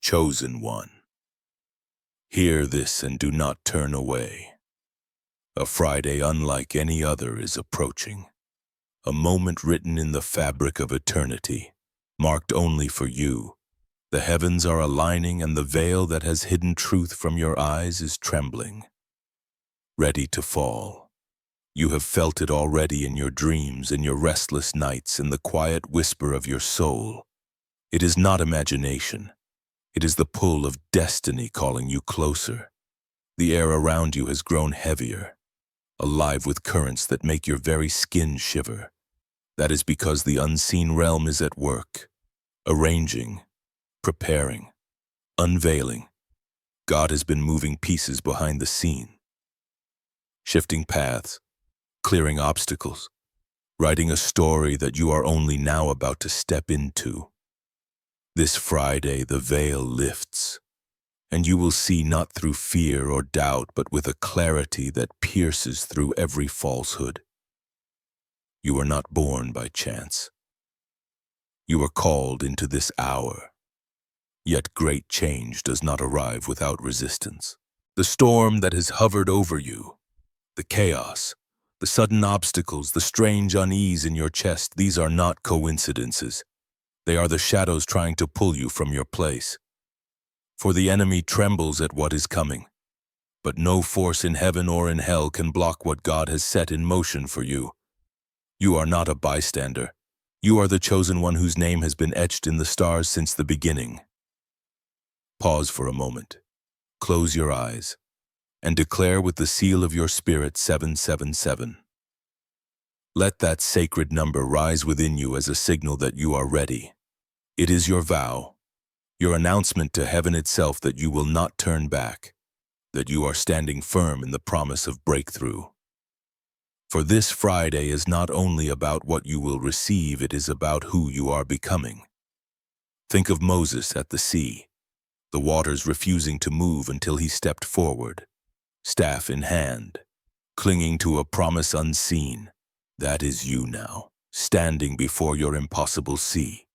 Chosen one, hear this and do not turn away. A Friday unlike any other is approaching. A moment written in the fabric of eternity, marked only for you. The heavens are aligning and the veil that has hidden truth from your eyes is trembling, ready to fall. You have felt it already in your dreams, in your restless nights, in the quiet whisper of your soul. It is not imagination. It is the pull of destiny calling you closer. The air around you has grown heavier, alive with currents that make your very skin shiver. That is because the unseen realm is at work, arranging, preparing, unveiling. God has been moving pieces behind the scene, shifting paths, clearing obstacles, writing a story that you are only now about to step into. This Friday, the veil lifts, and you will see not through fear or doubt, but with a clarity that pierces through every falsehood. You are not born by chance. You are called into this hour. Yet great change does not arrive without resistance. The storm that has hovered over you, the chaos, the sudden obstacles, the strange unease in your chest, these are not coincidences. They are the shadows trying to pull you from your place. For the enemy trembles at what is coming, but no force in heaven or in hell can block what God has set in motion for you. You are not a bystander. You are the chosen one whose name has been etched in the stars since the beginning. Pause for a moment. Close your eyes and declare with the seal of your spirit 777. Let that sacred number rise within you as a signal that you are ready. It is your vow, your announcement to heaven itself that you will not turn back, that you are standing firm in the promise of breakthrough. For this Friday is not only about what you will receive, it is about who you are becoming. Think of Moses at the sea, the waters refusing to move until he stepped forward, staff in hand, clinging to a promise unseen. That is you now, standing before your impossible sea.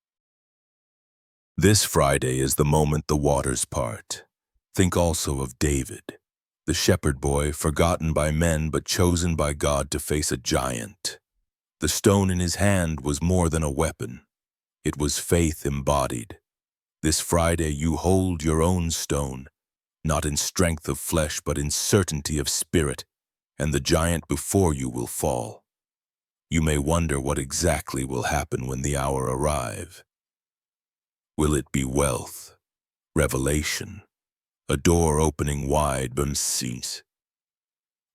This Friday is the moment the waters part. Think also of David, the shepherd boy, forgotten by men but chosen by God to face a giant. The stone in his hand was more than a weapon. It was faith embodied. This Friday you hold your own stone, not in strength of flesh but in certainty of spirit, and the giant before you will fall. You may wonder what exactly will happen when the hour arrive. Will it be wealth, revelation, a door opening wide, unceasing,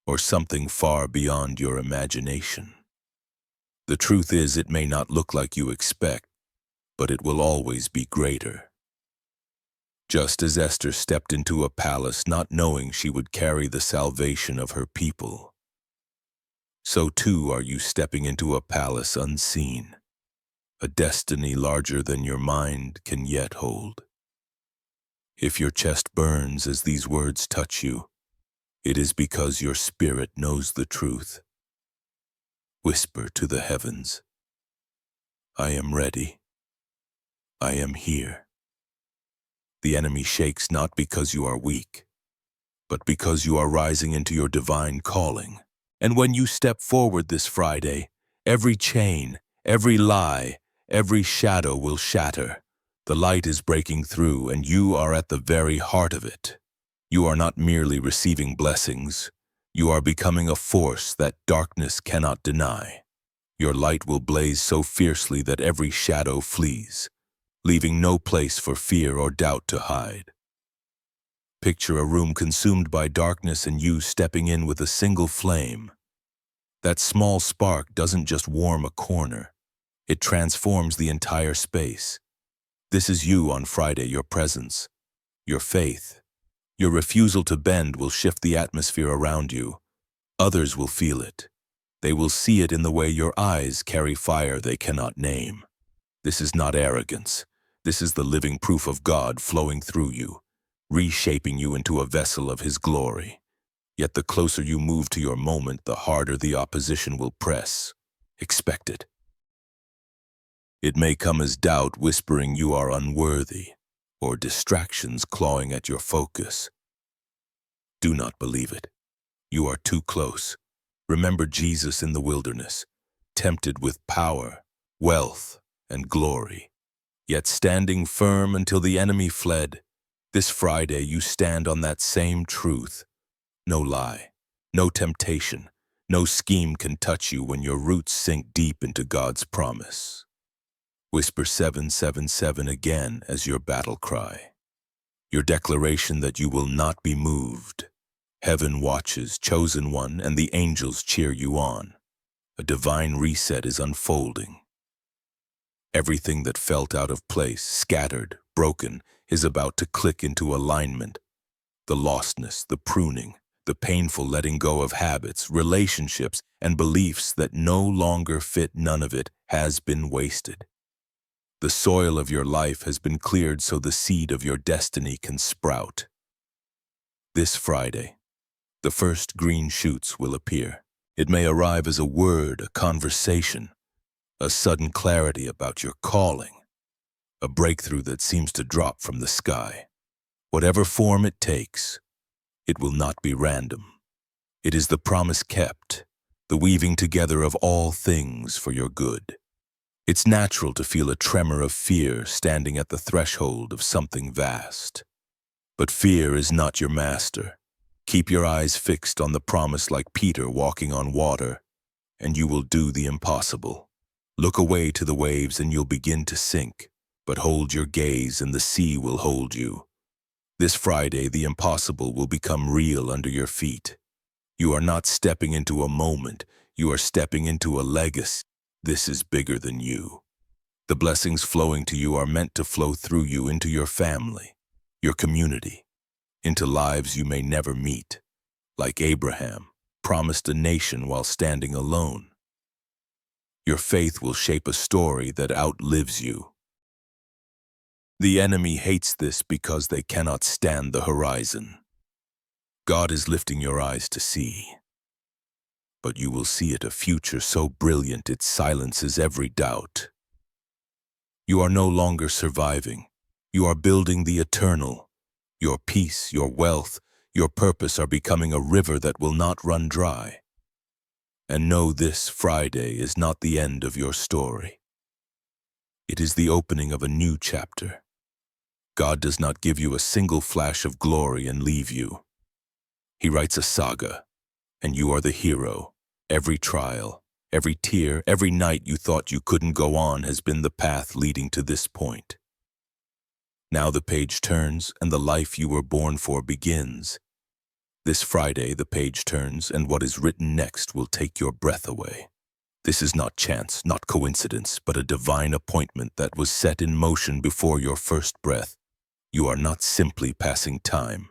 or something far beyond your imagination? The truth is, it may not look like you expect, but it will always be greater. Just as Esther stepped into a palace not knowing she would carry the salvation of her people, so too are you stepping into a palace unseen, a destiny larger than your mind can yet hold. If your chest burns as these words touch you, it is because your spirit knows the truth. Whisper to the heavens, I am ready. I am here. The enemy shakes not because you are weak, but because you are rising into your divine calling. And when you step forward this Friday, every chain, every lie, every shadow will shatter. The light is breaking through, and you are at the very heart of it. You are not merely receiving blessings. You are becoming a force that darkness cannot deny. Your light will blaze so fiercely that every shadow flees, leaving no place for fear or doubt to hide. Picture a room consumed by darkness and you stepping in with a single flame. That small spark doesn't just warm a corner, it transforms the entire space. This is you on Friday, your presence, your faith. Your refusal to bend will shift the atmosphere around you. Others will feel it. They will see it in the way your eyes carry fire they cannot name. This is not arrogance. This is the living proof of God flowing through you, reshaping you into a vessel of His glory. Yet the closer you move to your moment, the harder the opposition will press. Expect it. It may come as doubt whispering you are unworthy, or distractions clawing at your focus. Do not believe it. You are too close. Remember Jesus in the wilderness, tempted with power, wealth, and glory, yet standing firm until the enemy fled. This Friday you stand on that same truth. No lie, no temptation, no scheme can touch you when your roots sink deep into God's promise. Whisper 777 again as your battle cry, your declaration that you will not be moved. Heaven watches, chosen one, and the angels cheer you on. A divine reset is unfolding. Everything that felt out of place, scattered, broken, is about to click into alignment. The lostness, the pruning, the painful letting go of habits, relationships, and beliefs that no longer fit, none of it has been wasted. The soil of your life has been cleared so the seed of your destiny can sprout. This Friday, the first green shoots will appear. It may arrive as a word, a conversation, a sudden clarity about your calling, a breakthrough that seems to drop from the sky. Whatever form it takes, it will not be random. It is the promise kept, the weaving together of all things for your good. It's natural to feel a tremor of fear standing at the threshold of something vast. But fear is not your master. Keep your eyes fixed on the promise like Peter walking on water, and you will do the impossible. Look away to the waves and you'll begin to sink, but hold your gaze and the sea will hold you. This Friday, the impossible will become real under your feet. You are not stepping into a moment, you are stepping into a legacy. This is bigger than you. The blessings flowing to you are meant to flow through you into your family, your community, into lives you may never meet. Like Abraham, promised a nation while standing alone. Your faith will shape a story that outlives you. The enemy hates this because they cannot stand the horizon. God is lifting your eyes to see. But you will see it, a future so brilliant it silences every doubt. You are no longer surviving. You are building the eternal. Your peace, your wealth, your purpose are becoming a river that will not run dry. And know this Friday is not the end of your story. It is the opening of a new chapter. God does not give you a single flash of glory and leave you. He writes a saga, and you are the hero. Every trial, every tear, every night you thought you couldn't go on has been the path leading to this point. Now the page turns and the life you were born for begins. This Friday the page turns and what is written next will take your breath away. This is not chance, not coincidence, but a divine appointment that was set in motion before your first breath. You are not simply passing time.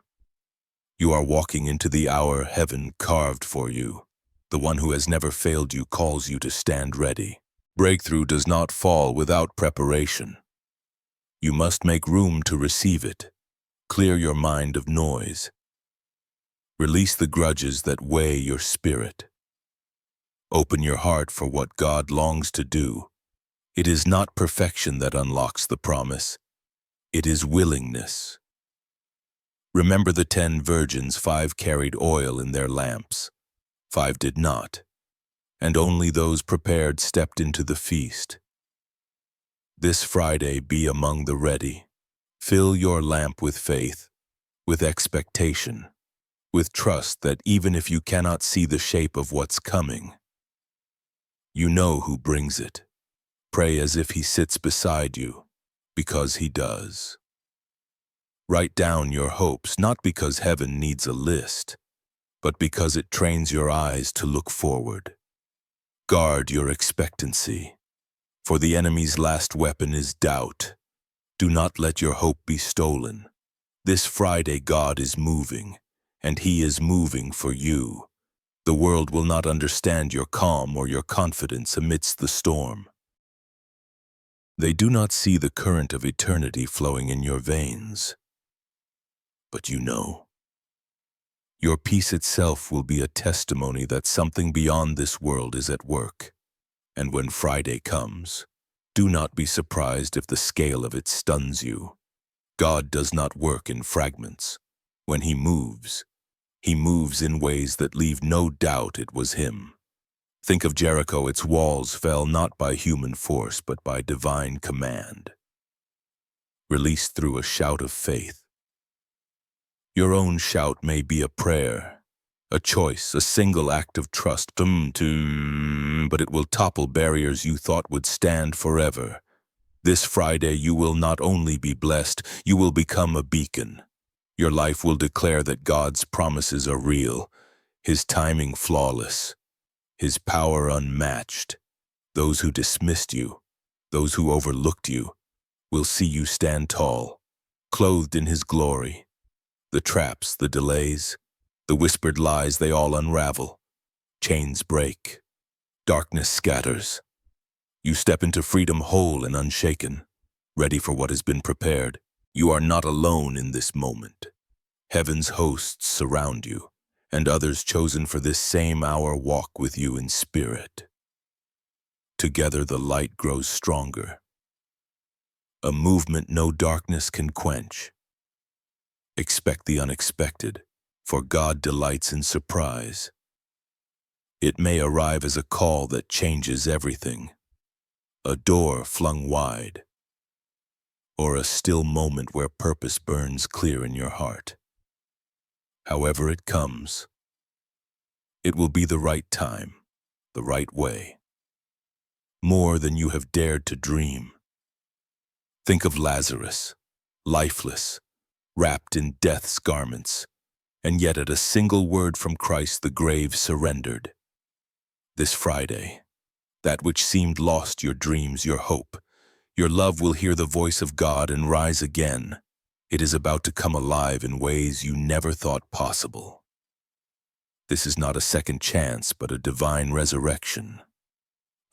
You are walking into the hour heaven carved for you. The one who has never failed you calls you to stand ready. Breakthrough does not fall without preparation. You must make room to receive it. Clear your mind of noise. Release the grudges that weigh your spirit. Open your heart for what God longs to do. It is not perfection that unlocks the promise. It is willingness. Remember the 10 virgins, 5 carried oil in their lamps. 5 did not, and only those prepared stepped into the feast. This Friday be among the ready. Fill your lamp with faith, with expectation, with trust that even if you cannot see the shape of what's coming, you know who brings it. Pray as if he sits beside you, because he does. Write down your hopes, not because heaven needs a list, but because it trains your eyes to look forward. Guard your expectancy, for the enemy's last weapon is doubt. Do not let your hope be stolen. This Friday God is moving, and he is moving for you. The world will not understand your calm or your confidence amidst the storm. They do not see the current of eternity flowing in your veins, but you know. Your peace itself will be a testimony that something beyond this world is at work. And when Friday comes, do not be surprised if the scale of it stuns you. God does not work in fragments. When He moves in ways that leave no doubt it was Him. Think of Jericho. Its walls fell not by human force, but by divine command, released through a shout of faith. Your own shout may be a prayer, a choice, a single act of trust, but it will topple barriers you thought would stand forever. This Friday you will not only be blessed, you will become a beacon. Your life will declare that God's promises are real, His timing flawless, His power unmatched. Those who dismissed you, those who overlooked you, will see you stand tall, clothed in His glory. The traps, the delays, the whispered lies, they all unravel. Chains break. Darkness scatters. You step into freedom whole and unshaken, ready for what has been prepared. You are not alone in this moment. Heaven's hosts surround you, and others chosen for this same hour walk with you in spirit. Together the light grows stronger. A movement no darkness can quench. Expect the unexpected, for God delights in surprise. It may arrive as a call that changes everything, a door flung wide, or a still moment where purpose burns clear in your heart. However it comes, it will be the right time, the right way. More than you have dared to dream. Think of Lazarus, lifeless, wrapped in death's garments, and yet at a single word from Christ the grave surrendered. This Friday, that which seemed lost, your dreams, your hope, your love will hear the voice of God and rise again. It is about to come alive in ways you never thought possible. This is not a second chance, but a divine resurrection.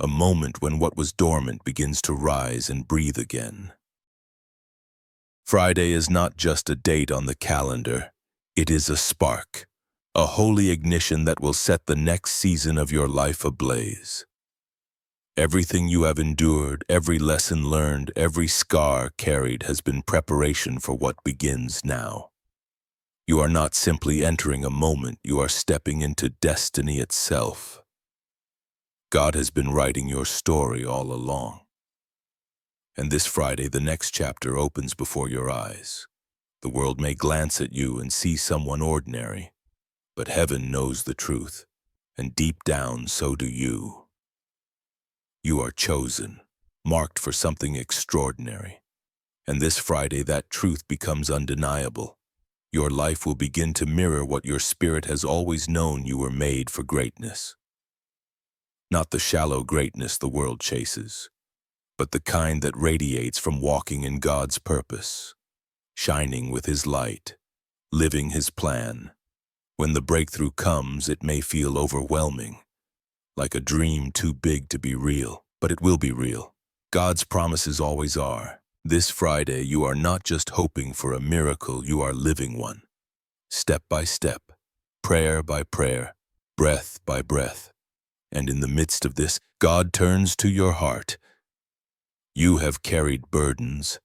A moment when what was dormant begins to rise and breathe again. Friday is not just a date on the calendar. It is a spark, a holy ignition that will set the next season of your life ablaze. Everything you have endured, every lesson learned, every scar carried has been preparation for what begins now. You are not simply entering a moment, you are stepping into destiny itself. God has been writing your story all along. And this Friday, the next chapter opens before your eyes. The world may glance at you and see someone ordinary, but heaven knows the truth, and deep down, so do you. You are chosen, marked for something extraordinary. And this Friday, that truth becomes undeniable. Your life will begin to mirror what your spirit has always known. You were made for greatness. Not the shallow greatness the world chases, but the kind that radiates from walking in God's purpose, shining with His light, living His plan. When the breakthrough comes, it may feel overwhelming, like a dream too big to be real, but it will be real. God's promises always are. This Friday, you are not just hoping for a miracle, you are living one. Step by step, prayer by prayer, breath by breath. And in the midst of this, God turns to your heart. You have carried burdens,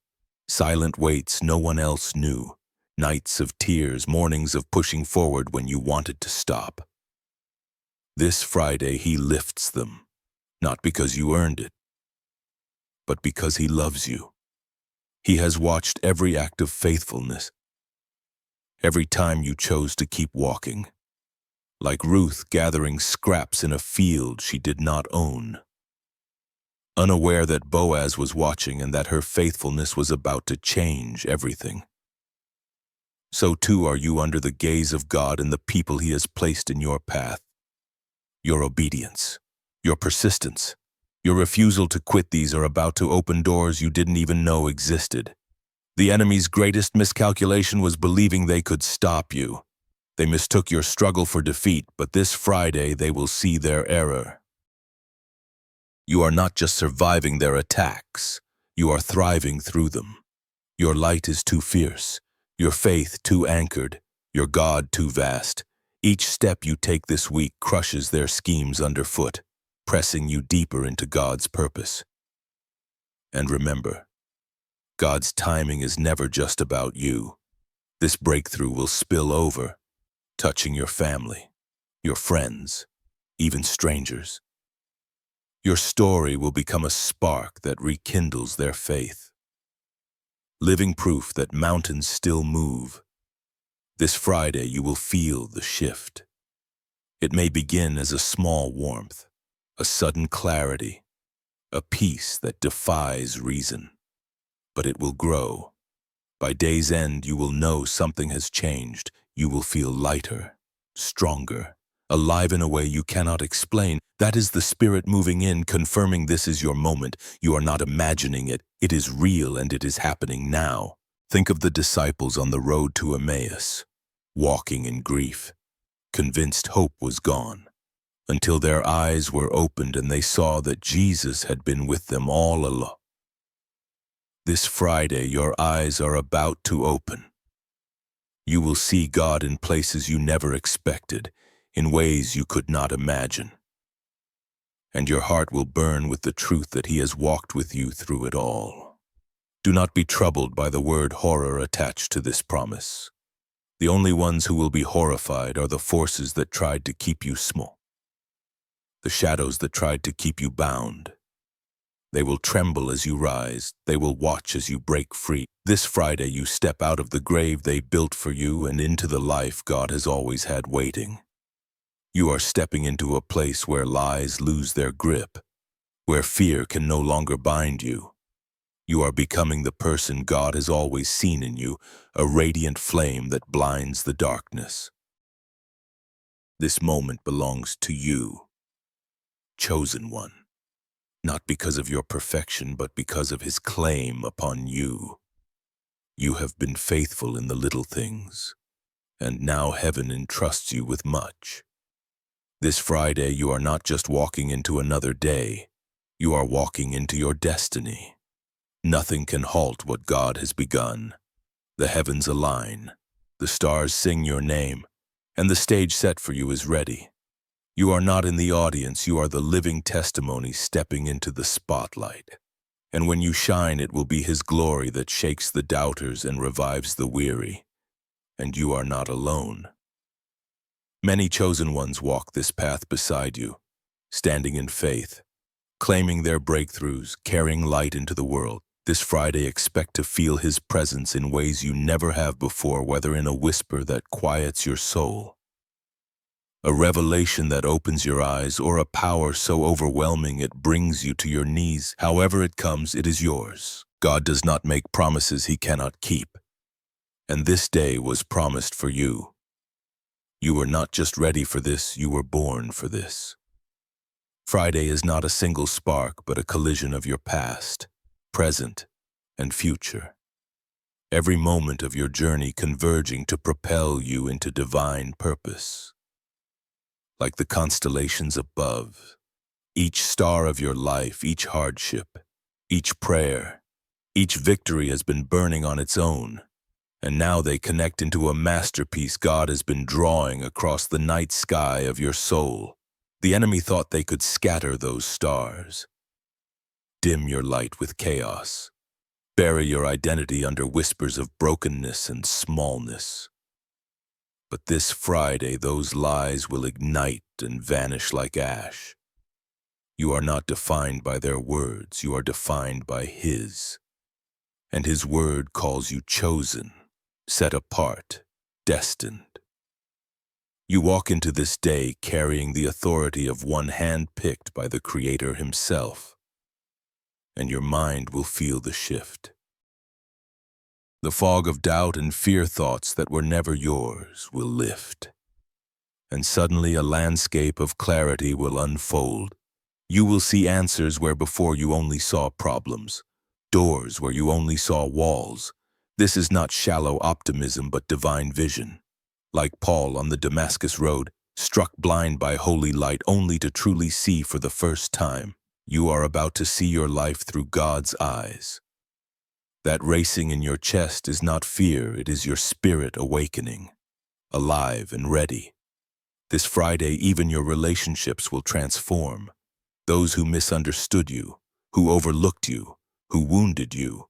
silent weights no one else knew, nights of tears, mornings of pushing forward when you wanted to stop. This Friday, He lifts them, not because you earned it, but because He loves you. He has watched every act of faithfulness, every time you chose to keep walking, like Ruth gathering scraps in a field she did not own, unaware that Boaz was watching and that her faithfulness was about to change everything. So too are you under the gaze of God and the people He has placed in your path. Your obedience, your persistence, your refusal to quit, these are about to open doors you didn't even know existed. The enemy's greatest miscalculation was believing they could stop you. They mistook your struggle for defeat, but this Friday they will see their error. You are not just surviving their attacks, you are thriving through them. Your light is too fierce, your faith too anchored, your God too vast. Each step you take this week crushes their schemes underfoot, pressing you deeper into God's purpose. And remember, God's timing is never just about you. This breakthrough will spill over, touching your family, your friends, even strangers. Your story will become a spark that rekindles their faith, living proof that mountains still move. This Friday you will feel the shift. It may begin as a small warmth, a sudden clarity, a peace that defies reason. But it will grow. By day's end, you will know something has changed. You will feel lighter, stronger, alive in a way you cannot explain. That is the Spirit moving in, confirming this is your moment. You are not imagining it. It is real and it is happening now. Think of the disciples on the road to Emmaus, walking in grief, convinced hope was gone, until their eyes were opened and they saw that Jesus had been with them all along. This Friday, your eyes are about to open. You will see God in places you never expected, in ways you could not imagine. And your heart will burn with the truth that He has walked with you through it all. Do not be troubled by the word horror attached to this promise. The only ones who will be horrified are the forces that tried to keep you small, the shadows that tried to keep you bound. They will tremble as you rise. They will watch as you break free. This Friday you step out of the grave they built for you and into the life God has always had waiting. You are stepping into a place where lies lose their grip, where fear can no longer bind you. You are becoming the person God has always seen in you, a radiant flame that blinds the darkness. This moment belongs to you, chosen one. Not because of your perfection, but because of His claim upon you. You have been faithful in the little things, and now heaven entrusts you with much. This Friday, you are not just walking into another day, you are walking into your destiny. Nothing can halt what God has begun. The heavens align, the stars sing your name, and the stage set for you is ready. You are not in the audience, you are the living testimony stepping into the spotlight. And when you shine, it will be His glory that shakes the doubters and revives the weary. And you are not alone. Many chosen ones walk this path beside you, standing in faith, claiming their breakthroughs, carrying light into the world. This Friday, expect to feel His presence in ways you never have before, whether in a whisper that quiets your soul, a revelation that opens your eyes, or a power so overwhelming it brings you to your knees. However it comes, it is yours. God does not make promises He cannot keep. And this day was promised for you. You were not just ready for this, you were born for this. Friday is not a single spark, but a collision of your past, present, and future. Every moment of your journey converging to propel you into divine purpose. Like the constellations above, each star of your life, each hardship, each prayer, each victory has been burning on its own, and now they connect into a masterpiece God has been drawing across the night sky of your soul. The enemy thought they could scatter those stars, dim your light with chaos, bury your identity under whispers of brokenness and smallness. But this Friday, those lies will ignite and vanish like ash. You are not defined by their words, you are defined by His. And His word calls you chosen, set apart, destined. You walk into this day carrying the authority of one hand-picked by the Creator Himself, and your mind will feel the shift. The fog of doubt and fear thoughts that were never yours will lift, and suddenly a landscape of clarity will unfold. You will see answers where before you only saw problems, doors where you only saw walls. This is not shallow optimism but divine vision. Like Paul on the Damascus road, struck blind by holy light only to truly see for the first time, you are about to see your life through God's eyes. That racing in your chest is not fear, it is your spirit awakening, alive and ready. This Friday, even your relationships will transform. Those who misunderstood you, who overlooked you, who wounded you,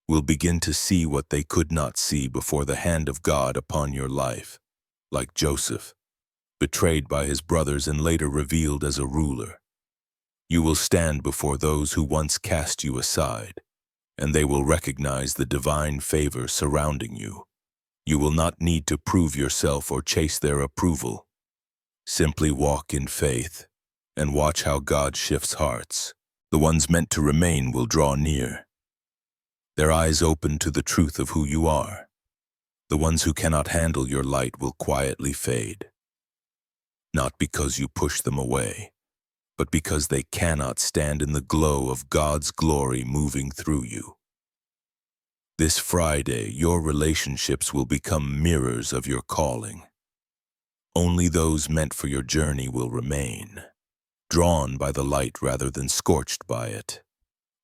will begin to see what they could not see before the hand of God upon your life, like Joseph, betrayed by his brothers and later revealed as a ruler. You will stand before those who once cast you aside, and they will recognize the divine favor surrounding you. You will not need to prove yourself or chase their approval. Simply walk in faith and watch how God shifts hearts. The ones meant to remain will draw near, their eyes open to the truth of who you are. The ones who cannot handle your light will quietly fade, not because you push them away, but because they cannot stand in the glow of God's glory moving through you. This Friday, your relationships will become mirrors of your calling. Only those meant for your journey will remain, drawn by the light rather than scorched by it.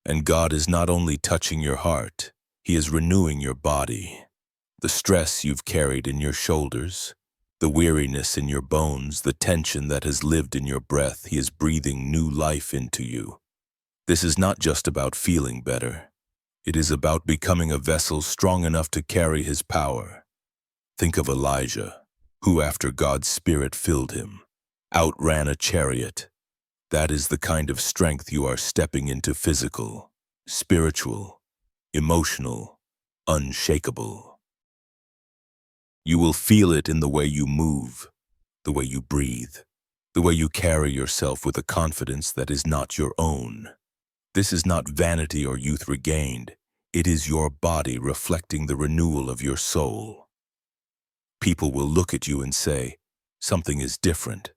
And God is not only touching your heart, He is renewing your body. The stress you've carried in your shoulders, the weariness in your bones, the tension that has lived in your breath, He is breathing new life into you. This is not just about feeling better. It is about becoming a vessel strong enough to carry His power. Think of Elijah, who after God's Spirit filled him, outran a chariot. That is the kind of strength you are stepping into: physical, spiritual, emotional, unshakable. You will feel it in the way you move, the way you breathe, the way you carry yourself with a confidence that is not your own. This is not vanity or youth regained. It is your body reflecting the renewal of your soul. People will look at you and say, something is different.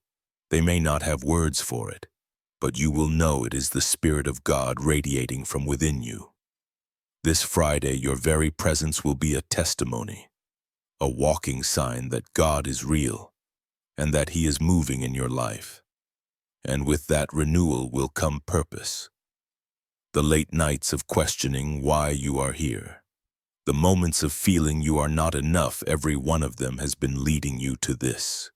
They may not have words for it, but you will know it is the Spirit of God radiating from within you. This Friday, your very presence will be a testimony, a walking sign that God is real and that He is moving in your life. And with that renewal will come purpose. The late nights of questioning why you are here, the moments of feeling you are not enough, every one of them has been leading you to this.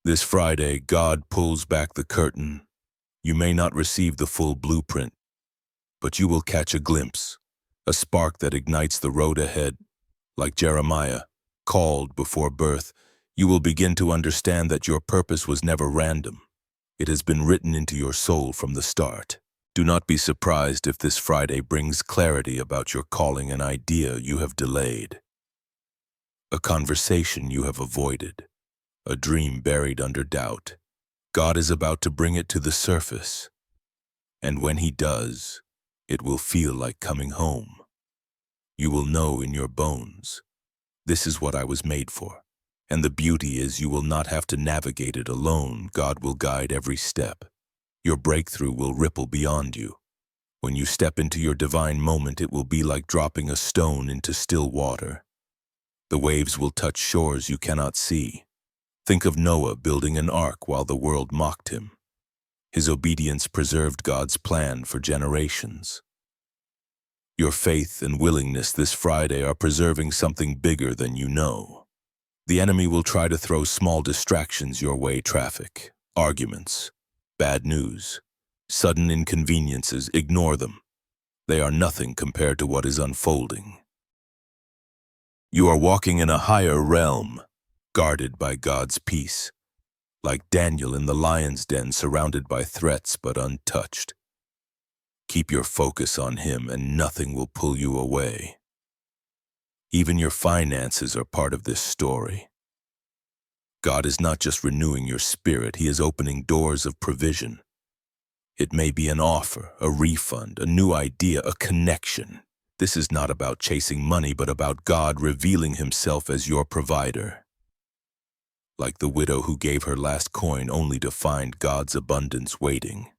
This Friday, God pulls back the curtain. You may not receive the full blueprint, but you will catch a glimpse, a spark that ignites the road ahead. Like Jeremiah, called before birth, you will begin to understand that your purpose was never random. It has been written into your soul from the start. Do not be surprised if this Friday brings clarity about your calling, an idea you have delayed, a conversation you have avoided, a dream buried under doubt. God is about to bring it to the surface, and when He does, it will feel like coming home. You will know in your bones, this is what I was made for. And the beauty is you will not have to navigate it alone. God will guide every step. Your breakthrough will ripple beyond you. When you step into your divine moment, it will be like dropping a stone into still water. The waves will touch shores you cannot see. Think of Noah building an ark while the world mocked him. His obedience preserved God's plan for generations. Your faith and willingness this Friday are preserving something bigger than you know. The enemy will try to throw small distractions your way: traffic, arguments, bad news, sudden inconveniences. Ignore them. They are nothing compared to what is unfolding. You are walking in a higher realm, guarded by God's peace, like Daniel in the lion's den, surrounded by threats but untouched. Keep your focus on Him and nothing will pull you away. Even your finances are part of this story. God is not just renewing your spirit, He is opening doors of provision. It may be an offer, a refund, a new idea, a connection. This is not about chasing money, but about God revealing Himself as your provider. Like the widow who gave her last coin only to find God's abundance waiting.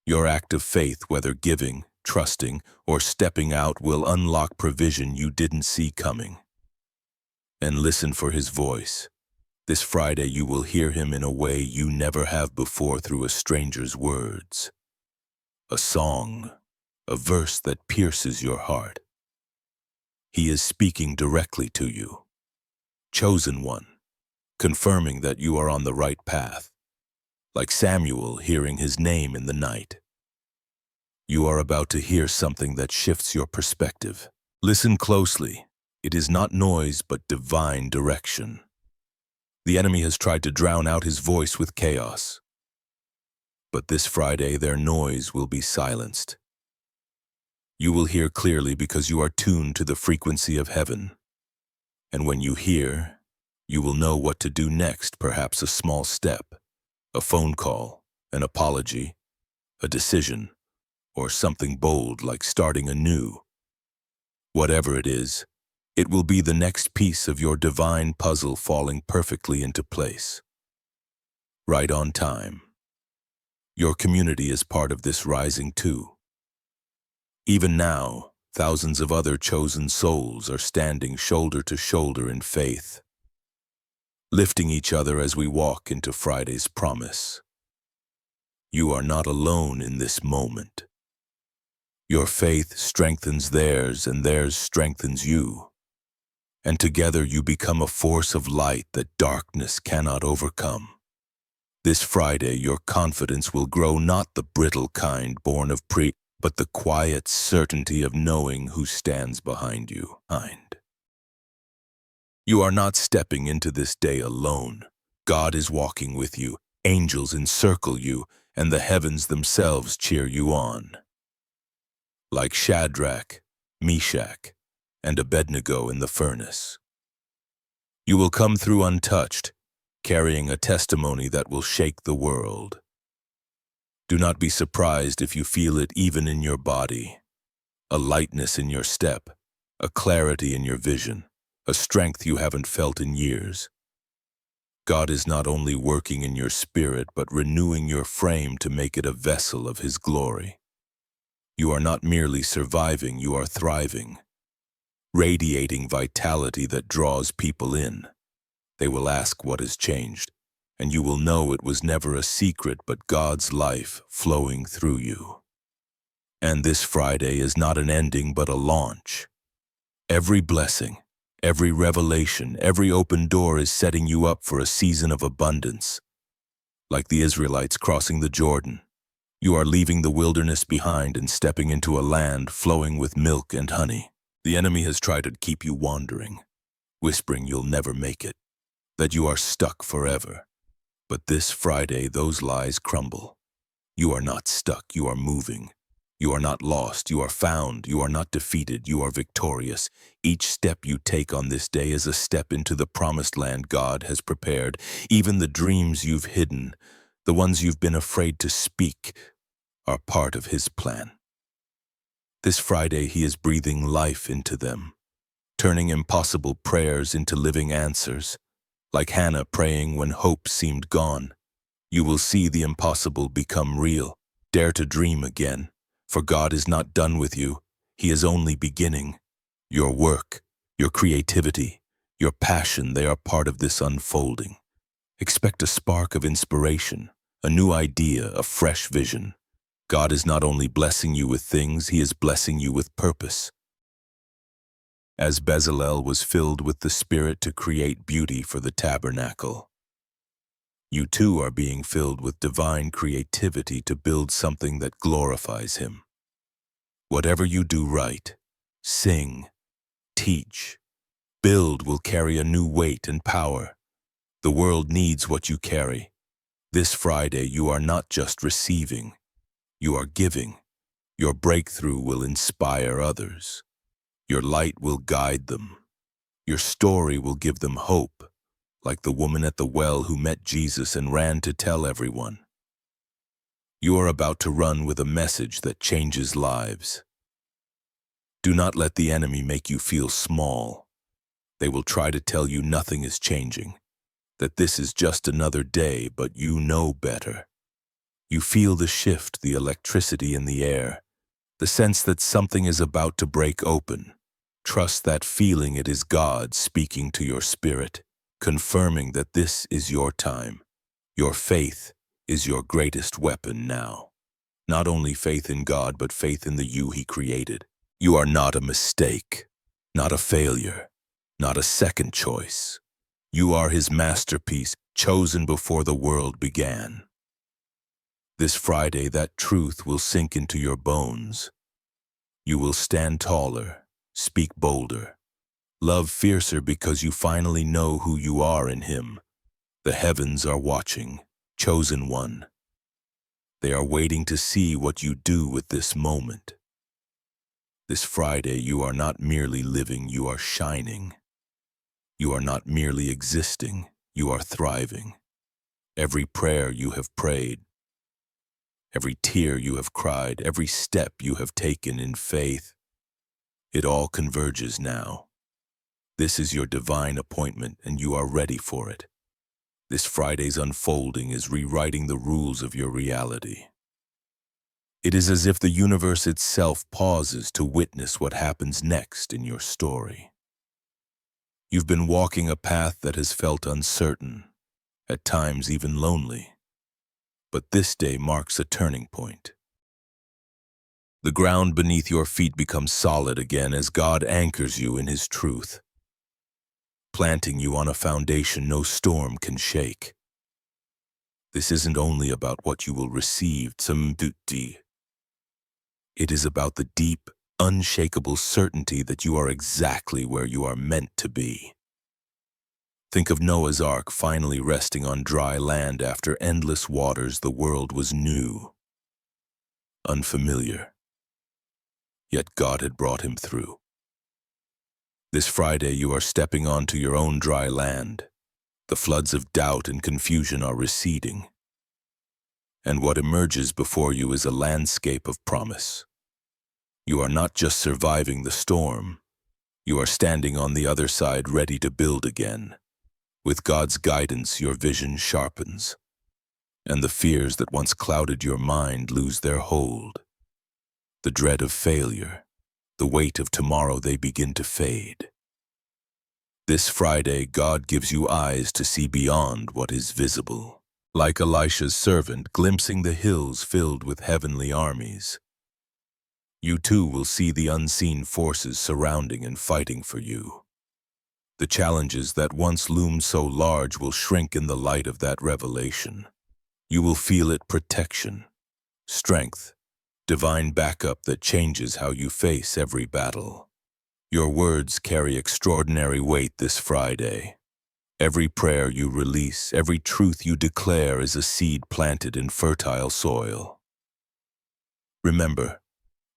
Your act of faith, whether giving, trusting, or stepping out, will unlock provision you didn't see coming. And listen for His voice. This Friday you will hear Him in a way you never have before, through a stranger's words. A song, a verse that pierces your heart. He is speaking directly to you. Chosen one, confirming that you are on the right path. Like Samuel hearing His name in the night. You are about to hear something that shifts your perspective. Listen closely. It is not noise, but divine direction. The enemy has tried to drown out his voice with chaos. But this Friday, their noise will be silenced. You will hear clearly because you are tuned to the frequency of heaven. And when you hear, you will know what to do next, perhaps a small step, a phone call, an apology, a decision, or something bold like starting anew. Whatever it is, it will be the next piece of your divine puzzle falling perfectly into place. Right on time. Your community is part of this rising too. Even now, thousands of other chosen souls are standing shoulder to shoulder in faith, lifting each other as we walk into Friday's promise. You are not alone in this moment. Your faith strengthens theirs, and theirs strengthens you. And together you become a force of light that darkness cannot overcome. This Friday, your confidence will grow, not the brittle kind born of but the quiet certainty of knowing who stands behind you. You are not stepping into this day alone. God is walking with you, angels encircle you, and the heavens themselves cheer you on. Like Shadrach, Meshach, and Abednego in the furnace. You will come through untouched, carrying a testimony that will shake the world. Do not be surprised if you feel it even in your body, a lightness in your step, a clarity in your vision, a strength you haven't felt in years. God is not only working in your spirit, but renewing your frame to make it a vessel of His glory. You are not merely surviving, you are thriving, radiating vitality that draws people in. They will ask what has changed, and you will know it was never a secret but God's life flowing through you. And this Friday is not an ending but a launch. Every blessing, every revelation, every open door is setting you up for a season of abundance. Like the Israelites crossing the Jordan, you are leaving the wilderness behind and stepping into a land flowing with milk and honey. The enemy has tried to keep you wandering, whispering you'll never make it, that you are stuck forever. But this Friday, those lies crumble. You are not stuck, you are moving. You are not lost, you are found. You are not defeated, you are victorious. Each step you take on this day is a step into the promised land God has prepared. Even the dreams you've hidden, the ones you've been afraid to speak, are part of His plan. This Friday, He is breathing life into them, turning impossible prayers into living answers. Like Hannah praying when hope seemed gone, you will see the impossible become real. Dare to dream again, for God is not done with you. He is only beginning. Your work, your creativity, your passion, they are part of this unfolding. Expect a spark of inspiration, a new idea, a fresh vision. God is not only blessing you with things, He is blessing you with purpose. As Bezalel was filled with the Spirit to create beauty for the tabernacle, you too are being filled with divine creativity to build something that glorifies Him. Whatever you do right, sing, teach, build will carry a new weight and power. The world needs what you carry. This Friday, you are not just receiving, you are giving. Your breakthrough will inspire others. Your light will guide them. Your story will give them hope, like the woman at the well who met Jesus and ran to tell everyone. You are about to run with a message that changes lives. Do not let the enemy make you feel small. They will try to tell you nothing is changing, that this is just another day, but you know better. You feel the shift, the electricity in the air, the sense that something is about to break open. Trust that feeling. It is God speaking to your spirit, confirming that this is your time. Your faith is your greatest weapon now. Not only faith in God, but faith in the you He created. You are not a mistake, not a failure, not a second choice. You are His masterpiece, chosen before the world began. This Friday, that truth will sink into your bones. You will stand taller, speak bolder, love fiercer because you finally know who you are in Him. The heavens are watching, chosen one. They are waiting to see what you do with this moment. This Friday, you are not merely living, you are shining. You are not merely existing, you are thriving. Every prayer you have prayed, every tear you have cried, every step you have taken in faith, it all converges now. This is your divine appointment, and you are ready for it. This Friday's unfolding is rewriting the rules of your reality. It is as if the universe itself pauses to witness what happens next in your story. You've been walking a path that has felt uncertain, at times even lonely. But this day marks a turning point. The ground beneath your feet becomes solid again as God anchors you in His truth, planting you on a foundation no storm can shake. This isn't only about what you will receive, it is about the deep, unshakable certainty that you are exactly where you are meant to be. Think of Noah's Ark finally resting on dry land after endless waters. The world was new, unfamiliar, yet God had brought him through. This Friday you are stepping onto your own dry land. The floods of doubt and confusion are receding, and what emerges before you is a landscape of promise. You are not just surviving the storm, you are standing on the other side ready to build again. With God's guidance, your vision sharpens, and the fears that once clouded your mind lose their hold. The dread of failure, the weight of tomorrow, they begin to fade. This Friday, God gives you eyes to see beyond what is visible. Like Elisha's servant glimpsing the hills filled with heavenly armies, you too will see the unseen forces surrounding and fighting for you. The challenges that once loomed so large will shrink in the light of that revelation. You will feel it: protection, strength, divine backup that changes how you face every battle. Your words carry extraordinary weight this Friday. Every prayer you release, every truth you declare is a seed planted in fertile soil. Remember,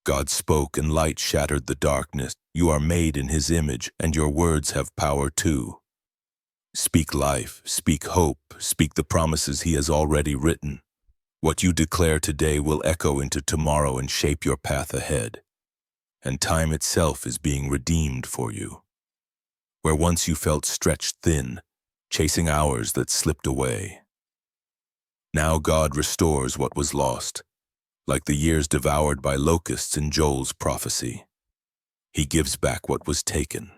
God spoke and light shattered the darkness. You are made in His image, and your words have power too. Speak life, speak hope, speak the promises He has already written. What you declare today will echo into tomorrow and shape your path ahead. And time itself is being redeemed for you. Where once you felt stretched thin, chasing hours that slipped away, now God restores what was lost. Like the years devoured by locusts in Joel's prophecy, He gives back what was taken.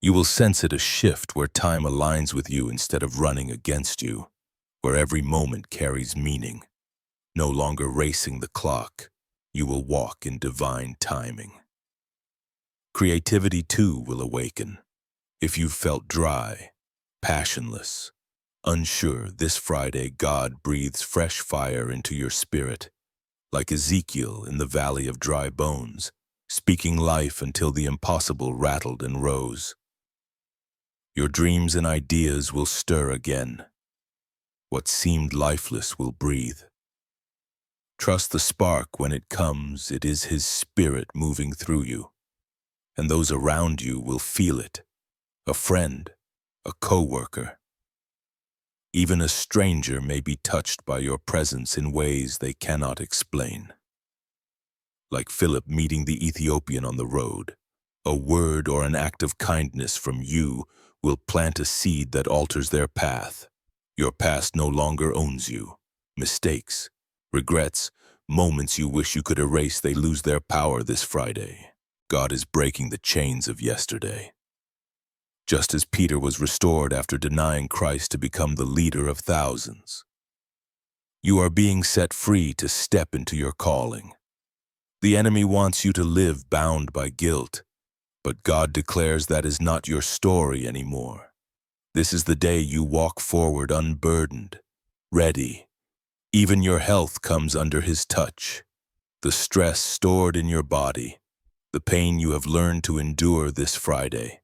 You will sense it: a shift where time aligns with you instead of running against you, where every moment carries meaning. No longer racing the clock, you will walk in divine timing. Creativity too will awaken. If you've felt dry, passionless, unsure, this Friday God breathes fresh fire into your spirit, like Ezekiel in the valley of dry bones, speaking life until the impossible rattled and rose. Your dreams and ideas will stir again. What seemed lifeless will breathe. Trust the spark when it comes. It is His Spirit moving through you, and those around you will feel it. A friend, a co-worker, even a stranger may be touched by your presence in ways they cannot explain. Like Philip meeting the Ethiopian on the road, a word or an act of kindness from you will plant a seed that alters their path. Your past no longer owns you. Mistakes, regrets, moments you wish you could erase, they lose their power this Friday. God is breaking the chains of yesterday. Just as Peter was restored after denying Christ to become the leader of thousands, you are being set free to step into your calling. The enemy wants you to live bound by guilt, but God declares that is not your story anymore. This is the day you walk forward unburdened, ready, Even your health comes under his touch. The stress stored in your body, the pain you have learned to endure this Friday.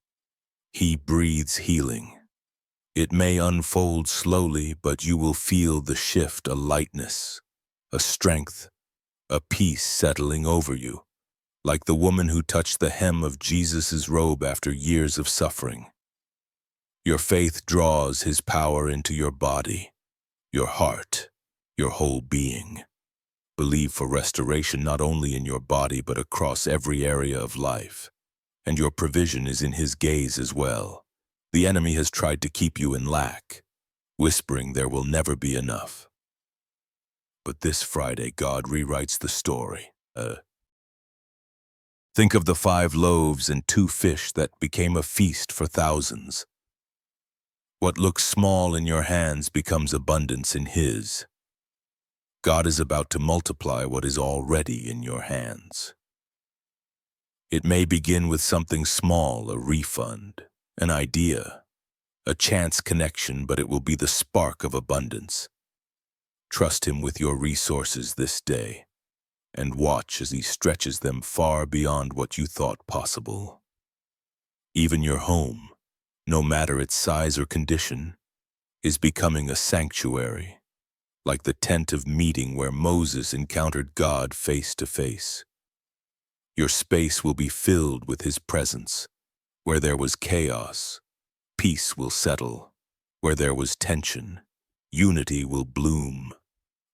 He breathes healing. It may unfold slowly, but you will feel the shift, a lightness, a strength, a peace settling over you, like the woman who touched the hem of Jesus' robe after years of suffering. Your faith draws his power into your body, your heart, your whole being. Believe for restoration not only in your body but across every area of life. And your provision is in his gaze as well. The enemy has tried to keep you in lack, whispering there will never be enough. But this Friday, God rewrites the story. Think of the 5 loaves and 2 fish that became a feast for thousands. What looks small in your hands becomes abundance in his. God is about to multiply what is already in your hands. It may begin with something small, a refund, an idea, a chance connection, but it will be the spark of abundance. Trust him with your resources this day, and watch as he stretches them far beyond what you thought possible. Even your home, no matter its size or condition, is becoming a sanctuary, like the tent of meeting where Moses encountered God face to face. Your space will be filled with his presence. Where there was chaos, peace will settle. Where there was tension, unity will bloom.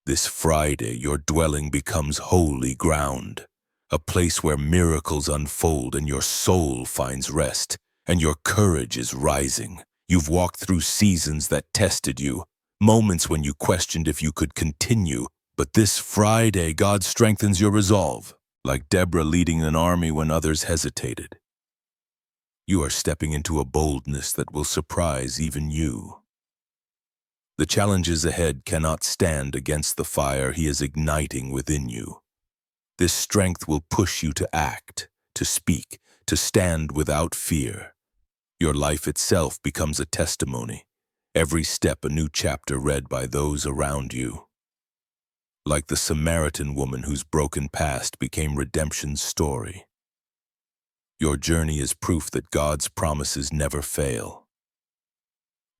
This Friday, your dwelling becomes holy ground, a place where miracles unfold and your soul finds rest, and your courage is rising. You've walked through seasons that tested you, moments when you questioned if you could continue, but this Friday, God strengthens your resolve. Like Deborah leading an army when others hesitated. You are stepping into a boldness that will surprise even you. The challenges ahead cannot stand against the fire he is igniting within you. This strength will push you to act, to speak, to stand without fear. Your life itself becomes a testimony, every step a new chapter read by those around you. Like the Samaritan woman whose broken past became redemption's story. Your journey is proof that God's promises never fail.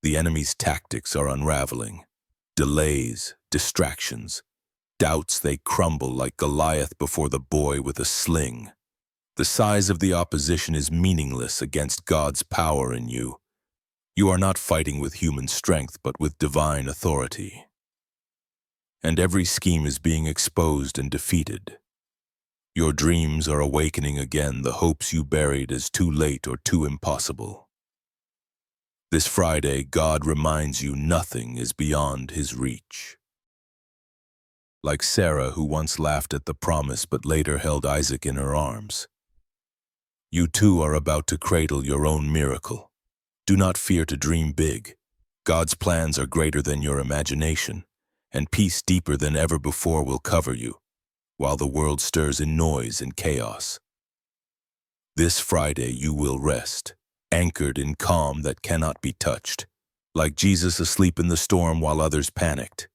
The enemy's tactics are unraveling. Delays, distractions, doubts, they crumble like Goliath before the boy with a sling. The size of the opposition is meaningless against God's power in you. You are not fighting with human strength but with divine authority. And every scheme is being exposed and defeated. Your dreams are awakening again, the hopes you buried as too late or too impossible. This Friday, God reminds you nothing is beyond his reach. Like Sarah, who once laughed at the promise but later held Isaac in her arms. You too are about to cradle your own miracle. Do not fear to dream big. God's plans are greater than your imagination, and peace deeper than ever before will cover you, while the world stirs in noise and chaos. This Friday you will rest, anchored in calm that cannot be touched. Like Jesus asleep in the storm while others panicked,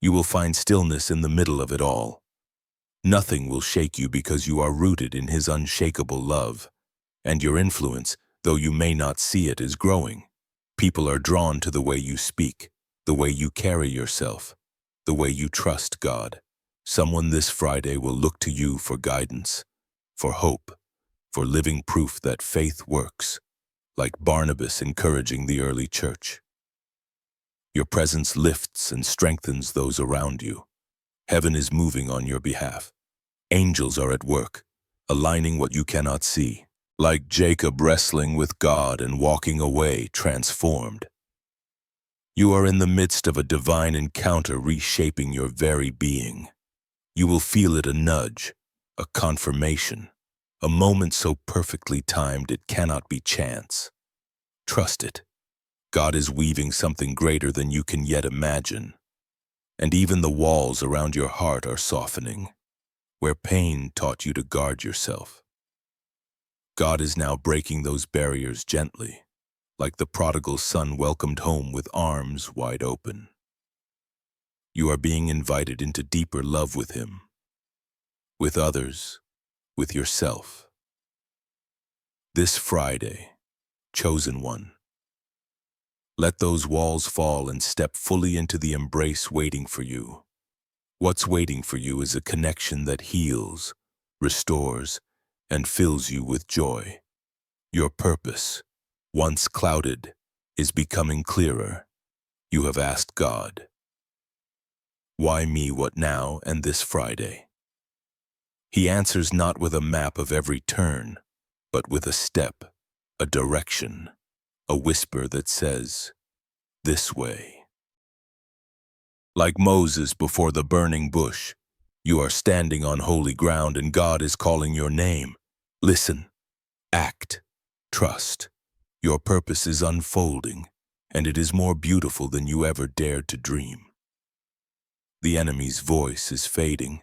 you will find stillness in the middle of it all. Nothing will shake you because you are rooted in his unshakable love, and your influence, though you may not see it, is growing. People are drawn to the way you speak, the way you carry yourself, the way you trust God. Someone this Friday will look to you for guidance, for hope, for living proof that faith works, like Barnabas encouraging the early church. Your presence lifts and strengthens those around you. Heaven is moving on your behalf. Angels are at work, aligning what you cannot see, like Jacob wrestling with God and walking away transformed. You are in the midst of a divine encounter reshaping your very being. You will feel it, a nudge, a confirmation, a moment so perfectly timed it cannot be chance. Trust it. God is weaving something greater than you can yet imagine. And even the walls around your heart are softening, where pain taught you to guard yourself. God is now breaking those barriers gently, like the prodigal son welcomed home with arms wide open. You are being invited into deeper love with Him, with others, with yourself. This Friday, chosen one, let those walls fall and step fully into the embrace waiting for you. What's waiting for you is a connection that heals, restores, and fills you with joy. Your purpose, once clouded, is becoming clearer. You have asked God, "Why me, what now, and this Friday?" He answers not with a map of every turn, but with a step, a direction, a whisper that says, "This way." Like Moses before the burning bush, you are standing on holy ground and God is calling your name. Listen, act, trust. Your purpose is unfolding, and it is more beautiful than you ever dared to dream. The enemy's voice is fading.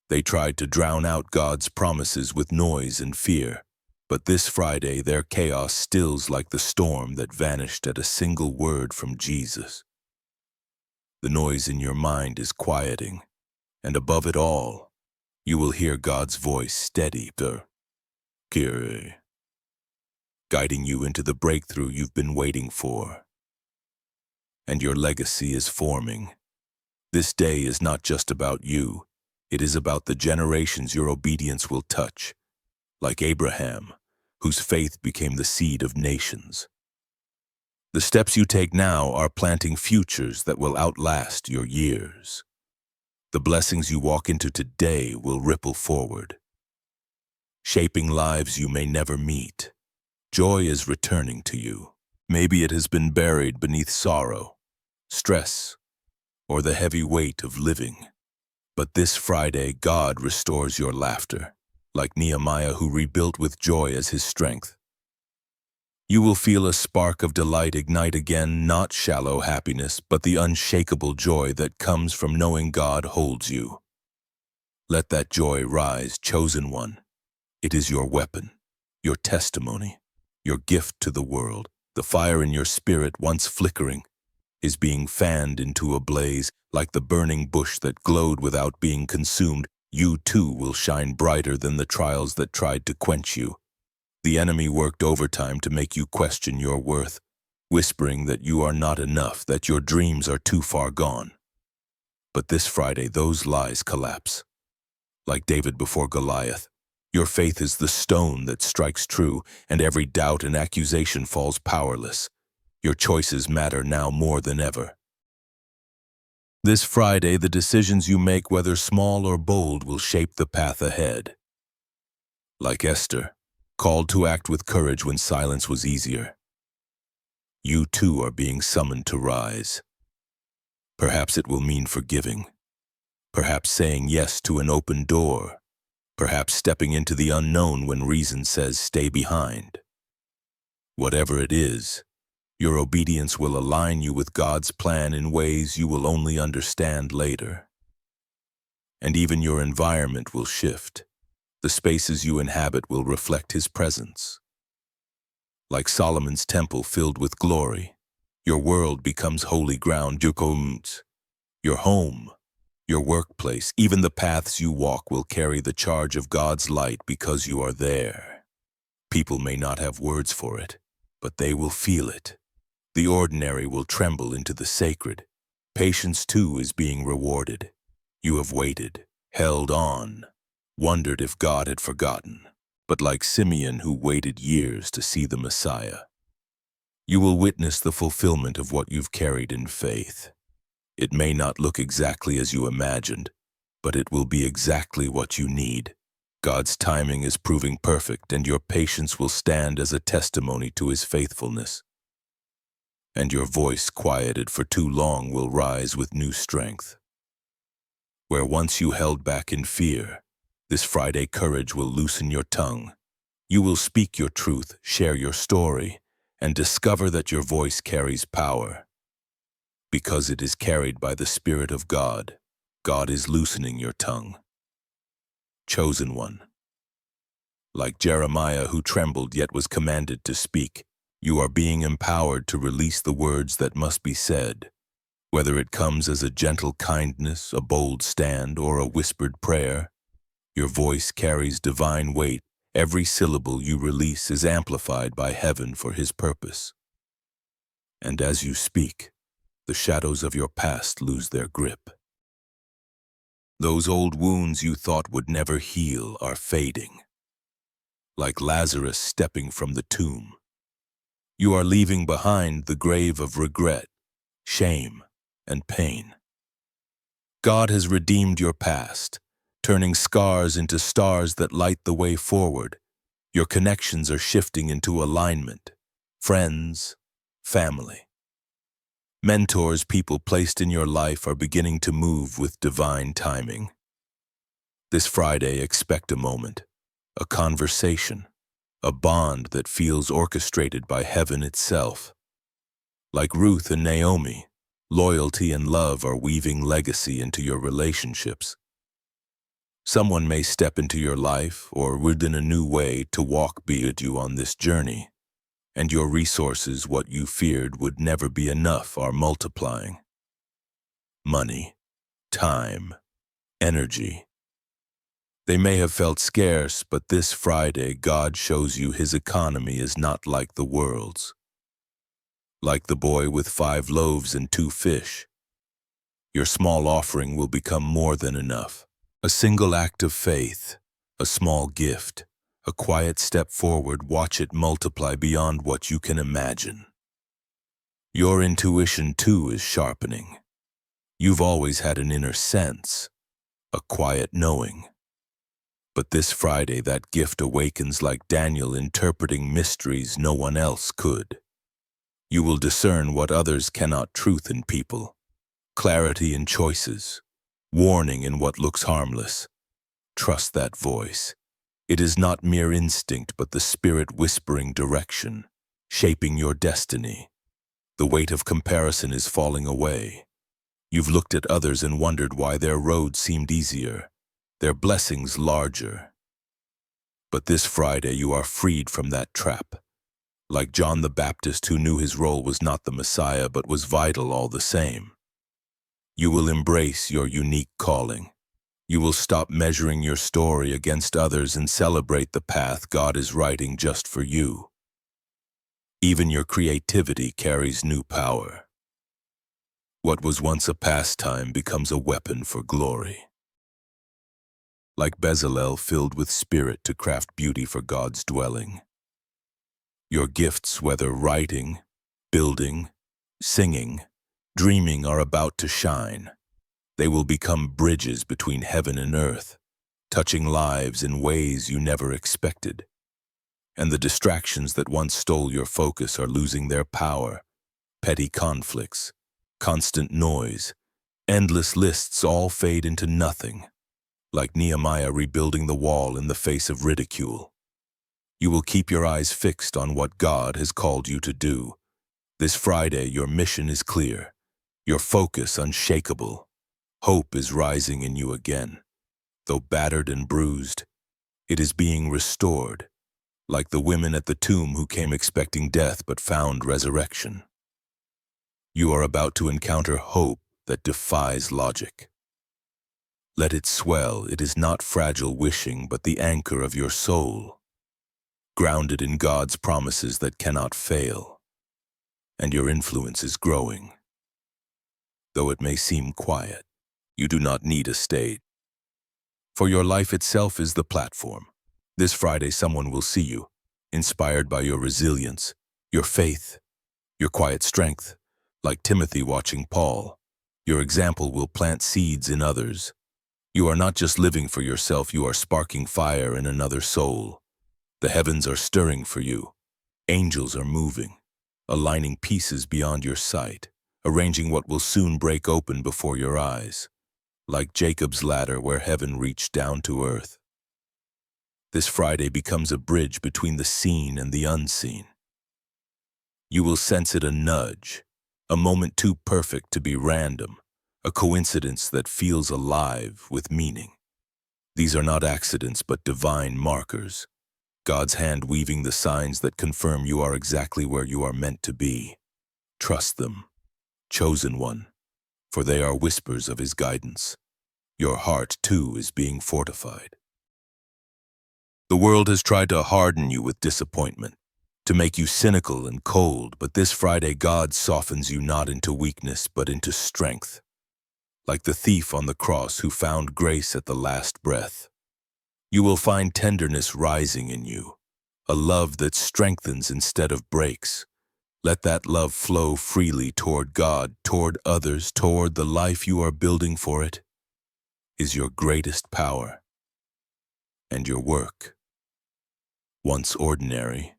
They tried to drown out God's promises with noise and fear, but this Friday their chaos stills like the storm that vanished at a single word from Jesus. The noise in your mind is quieting, and above it all, you will hear God's voice steady, Kire, guiding you into the breakthrough you've been waiting for. And your legacy is forming. This day is not just about you, it is about the generations your obedience will touch, like Abraham, whose faith became the seed of nations. The steps you take now are planting futures that will outlast your years. The blessings you walk into today will ripple forward, shaping lives you may never meet. Joy is returning to you. Maybe it has been buried beneath sorrow, stress, or the heavy weight of living. But this Friday, God restores your laughter, like Nehemiah who rebuilt with joy as his strength. You will feel a spark of delight ignite again, not shallow happiness, but the unshakable joy that comes from knowing God holds you. Let that joy rise, chosen one. It is your weapon, your testimony, your gift to the world. The fire in your spirit, once flickering, is being fanned into a blaze. Like the burning bush that glowed without being consumed, you too will shine brighter than the trials that tried to quench you. The enemy worked overtime to make you question your worth, whispering that you are not enough, that your dreams are too far gone. But this Friday, those lies collapse. Like David before Goliath, your faith is the stone that strikes true, and every doubt and accusation falls powerless. Your choices matter now more than ever. This Friday, the decisions you make, whether small or bold, will shape the path ahead. Like Esther, called to act with courage when silence was easier, you too are being summoned to rise. Perhaps it will mean forgiving, perhaps saying yes to an open door, perhaps stepping into the unknown when reason says stay behind. Whatever it is, your obedience will align you with God's plan in ways you will only understand later. And even your environment will shift. The spaces you inhabit will reflect His presence. Like Solomon's temple filled with glory, your world becomes holy ground. Your home, your workplace, even the paths you walk will carry the charge of God's light because you are there. People may not have words for it, but they will feel it. The ordinary will tremble into the sacred. Patience too is being rewarded. You have waited, held on, wondered if God had forgotten. But like Simeon who waited years to see the Messiah, you will witness the fulfillment of what you've carried in faith. It may not look exactly as you imagined, but it will be exactly what you need. God's timing is proving perfect, and your patience will stand as a testimony to His faithfulness. And your voice, quieted for too long, will rise with new strength. Where once you held back in fear, this Friday courage will loosen your tongue. You will speak your truth, share your story, and discover that your voice carries power. Because it is carried by the Spirit of God, God is loosening your tongue. Chosen one. Like Jeremiah who trembled yet was commanded to speak, you are being empowered to release the words that must be said. Whether it comes as a gentle kindness, a bold stand, or a whispered prayer, your voice carries divine weight. Every syllable you release is amplified by heaven for His purpose. And as you speak, the shadows of your past lose their grip. Those old wounds you thought would never heal are fading. Like Lazarus stepping from the tomb, you are leaving behind the grave of regret, shame, and pain. God has redeemed your past, turning scars into stars that light the way forward. Your connections are shifting into alignment. Friends, family, mentors, people placed in your life are beginning to move with divine timing. This Friday, expect a moment, a conversation, a bond that feels orchestrated by heaven itself. Like Ruth and Naomi, loyalty and love are weaving legacy into your relationships. Someone may step into your life or within a new way to walk beside you on this journey, and your resources, what you feared would never be enough, are multiplying. Money, time, energy. They may have felt scarce, but this Friday God shows you His economy is not like the world's. Like the boy with 5 loaves and 2 fish, your small offering will become more than enough. A single act of faith, a small gift, a quiet step forward, watch it multiply beyond what you can imagine. Your intuition too is sharpening. You've always had an inner sense, a quiet knowing. But this Friday that gift awakens like Daniel, interpreting mysteries no one else could. You will discern what others cannot, truth in people, clarity in choices, warning in what looks harmless. Trust that voice. It is not mere instinct, but the Spirit whispering direction, shaping your destiny. The weight of comparison is falling away. You've looked at others and wondered why their road seemed easier, their blessings larger. But this Friday you are freed from that trap. Like John the Baptist, who knew his role was not the Messiah but was vital all the same. You will embrace your unique calling. You will stop measuring your story against others and celebrate the path God is writing just for you. Even your creativity carries new power. What was once a pastime becomes a weapon for glory. Like Bezalel filled with spirit to craft beauty for God's dwelling. Your gifts, whether writing, building, singing, dreaming, are about to shine. They will become bridges between heaven and earth, touching lives in ways you never expected. And the distractions that once stole your focus are losing their power. Petty conflicts, constant noise, endless lists all fade into nothing. Like Nehemiah rebuilding the wall in the face of ridicule. You will keep your eyes fixed on what God has called you to do. This Friday your mission is clear, your focus unshakable. Hope is rising in you again. Though battered and bruised, it is being restored, like the women at the tomb who came expecting death but found resurrection. You are about to encounter hope that defies logic. Let it swell. It is not fragile wishing, but the anchor of your soul, grounded in God's promises that cannot fail. And your influence is growing. Though it may seem quiet, you do not need a stage. For your life itself is the platform. This Friday someone will see you, inspired by your resilience, your faith, your quiet strength. Like Timothy watching Paul, your example will plant seeds in others. You are not just living for yourself, you are sparking fire in another soul. The heavens are stirring for you. Angels are moving, aligning pieces beyond your sight, arranging what will soon break open before your eyes. Like Jacob's ladder where heaven reached down to earth. This Friday becomes a bridge between the seen and the unseen. You will sense it, a nudge, a moment too perfect to be random, a coincidence that feels alive with meaning. These are not accidents but divine markers, God's hand weaving the signs that confirm you are exactly where you are meant to be. Trust them, chosen one. for they are whispers of his guidance. Your heart, too, is being fortified. The world has tried to harden you with disappointment, to make you cynical and cold, but this Friday God softens you not into weakness, but into strength. Like the thief on the cross who found grace at the last breath, you will find tenderness rising in you, a love that strengthens instead of breaks. Let that love flow freely toward God, toward others, toward the life you are building, for it is your greatest power. And your work, once ordinary,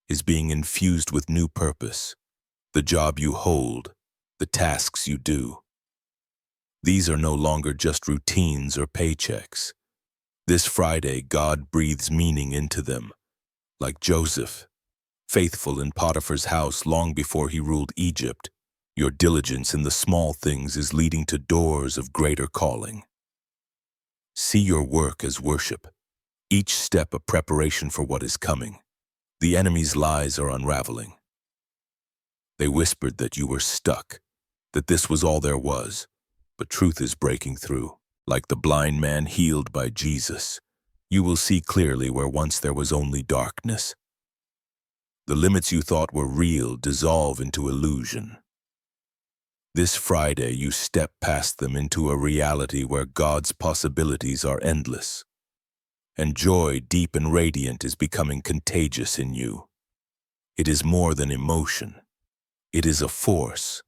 is being infused with new purpose. The job you hold, the tasks you do, these are no longer just routines or paychecks. This Friday, God breathes meaning into them, like Joseph, faithful in Potiphar's house long before he ruled Egypt. Your diligence in the small things is leading to doors of greater calling. See your work as worship, each step a preparation for what is coming. The enemy's lies are unraveling. They whispered that you were stuck, that this was all there was, but truth is breaking through. Like the blind man healed by Jesus, you will see clearly where once there was only darkness. The limits you thought were real dissolve into illusion. This Friday, you step past them into a reality where God's possibilities are endless, and joy, deep and radiant, is becoming contagious in you. It is more than emotion. It is a force,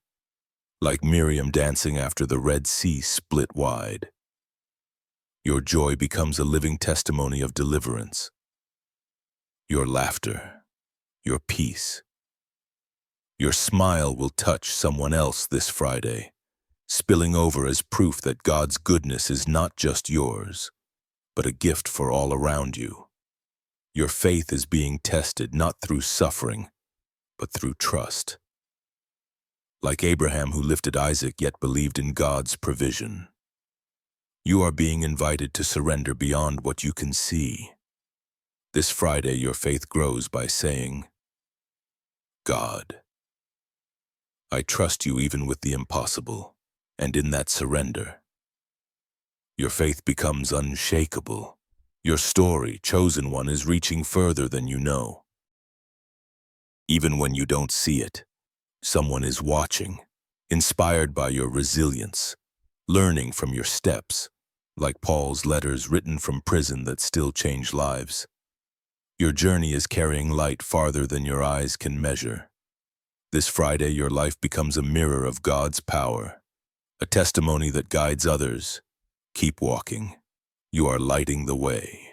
like Miriam dancing after the Red Sea split wide. Your joy becomes a living testimony of deliverance. Your laughter, your peace, your smile will touch someone else this Friday, spilling over as proof that God's goodness is not just yours, but a gift for all around you. Your faith is being tested not through suffering, but through trust. Like Abraham, who lifted Isaac yet believed in God's provision. You are being invited to surrender beyond what you can see. This Friday, your faith grows by saying, God, I trust you even with the impossible, and in that surrender, your faith becomes unshakable. Your story, chosen one, is reaching further than you know. Even when you don't see it, someone is watching, inspired by your resilience, learning from your steps, like Paul's letters written from prison that still change lives. Your journey is carrying light farther than your eyes can measure. This Friday, your life becomes a mirror of God's power, a testimony that guides others. Keep walking. You are lighting the way.